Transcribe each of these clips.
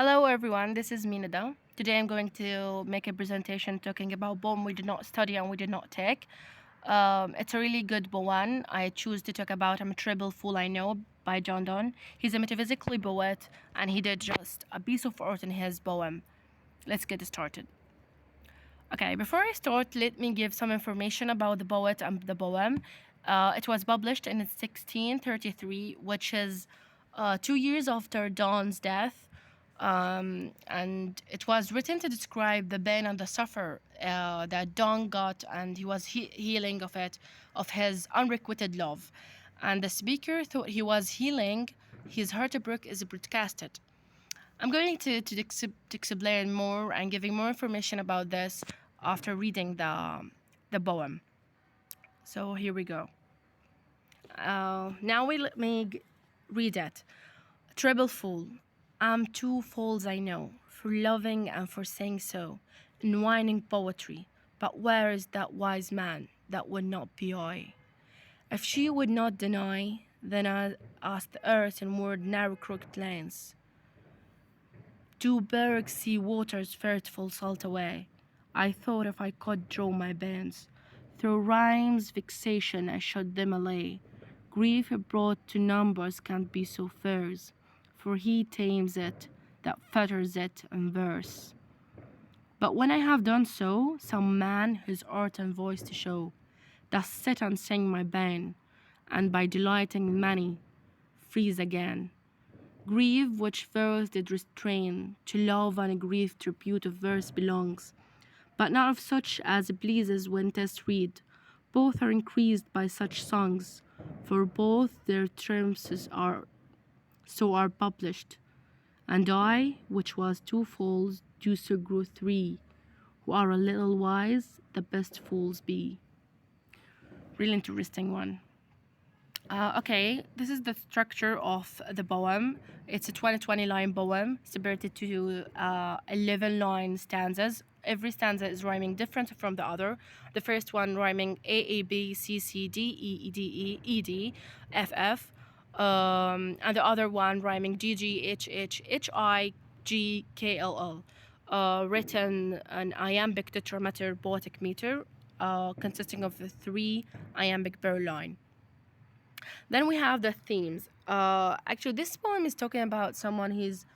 Hello everyone, this is Minada. Today I'm going to make a presentation talking about poem we did not study and we did not take. It's a really good poem. I choose to talk about I'm a Triple Fool I Know by John Donne. He's a metaphysical poet and he did just a piece of art in his poem. Let's get started. Okay, before I start, let me give some information about the poet and the poem. It was published in 1633, which is 2 years after Donne's death. And it was written to describe the pain and the suffer that Don got, and he was healing of it, of his unrequited love. And the speaker thought he was healing his heartbreak is broadcasted. I'm going to explain more and giving more information about this after reading the poem. So here we go. Now let me read it. Treble fool, I'm two fools I know, for loving and for saying so, in whining poetry. But where is that wise man that would not be I? If she would not deny, then I ask the earth in word narrow crooked lanes. To berg sea waters fretful salt away. I thought if I could draw my bands, through rhyme's vexation I should them allay. Grief brought to numbers can't be so fierce, for he tames it that fetters it in verse. But when I have done so, some man his art and voice to show, doth sit and sing my bane, and by delighting many, freeze again. Grief which verse did restrain, to love and grief tribute of verse belongs, but not of such as pleases when tis read. Both are increased by such songs, for both their triumphs are published. And I, which was two fools, do so grew three, who are a little wise, the best fools be. Really interesting one. Okay, this is the structure of the poem. It's a 20 line poem separated to 11 line stanzas. Every stanza is rhyming different from the other. The first one rhyming A, A, B, C, C, D, E, D, E, E, D, F, F. And the other one rhyming G, G, H, H, H, I, G, K, L, L. Written an iambic tetrameter poetic meter consisting of the 3 iambic per line. Then we have the themes. Actually, this poem is talking about someone he's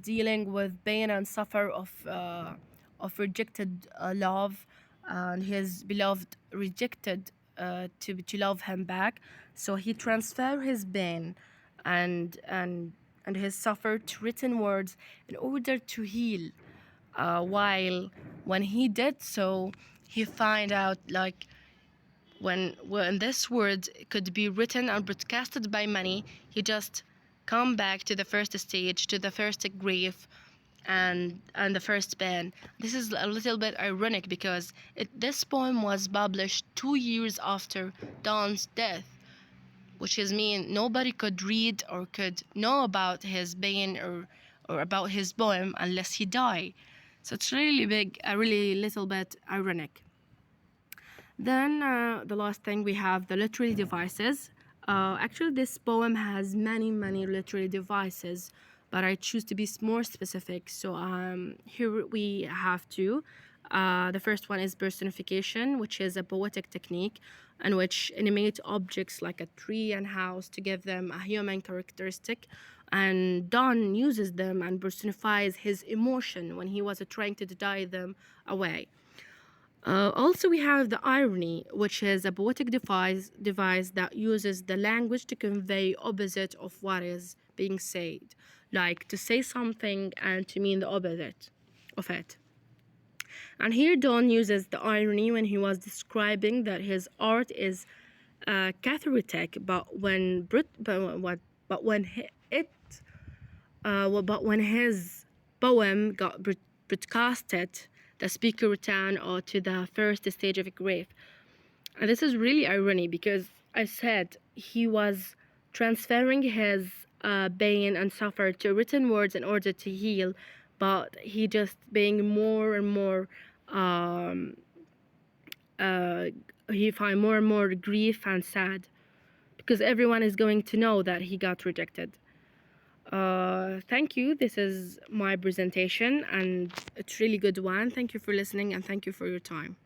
dealing with pain and suffer of rejected love, and his beloved rejected to love him back. So he transfer his pain and his suffer to written words in order to heal. While when he did so, he find out like when this word could be written and broadcasted by many, he just come back to the first stage, to the first grief and the first pen. This is a little bit ironic because this poem was published 2 years after Don's death, which is mean nobody could read or could know about his pain or about his poem unless he died. So it's really big, a really little bit ironic. Then the last thing we have the literary devices. Actually, this poem has many literary devices, but I choose to be more specific. So here we have two. The first one is personification, which is a poetic technique in which animate objects like a tree and house to give them a human characteristic. And Don uses them and personifies his emotion when he was trying to deny them away. Also, we have the irony, which is a poetic device that uses the language to convey opposite of what is being said, like to say something and to mean the opposite of it. And here Don uses the irony when he was describing that his art is cathartic, but when his poem got broadcasted, the speaker returned to the first stage of grief. And this is really ironic because I said he was transferring his pain and suffer to written words in order to heal, but he just being more and more he find more and more grief and sad because everyone is going to know that he got rejected. Thank you. This is my presentation, and it's really good one. Thank you for listening, and thank you for your time.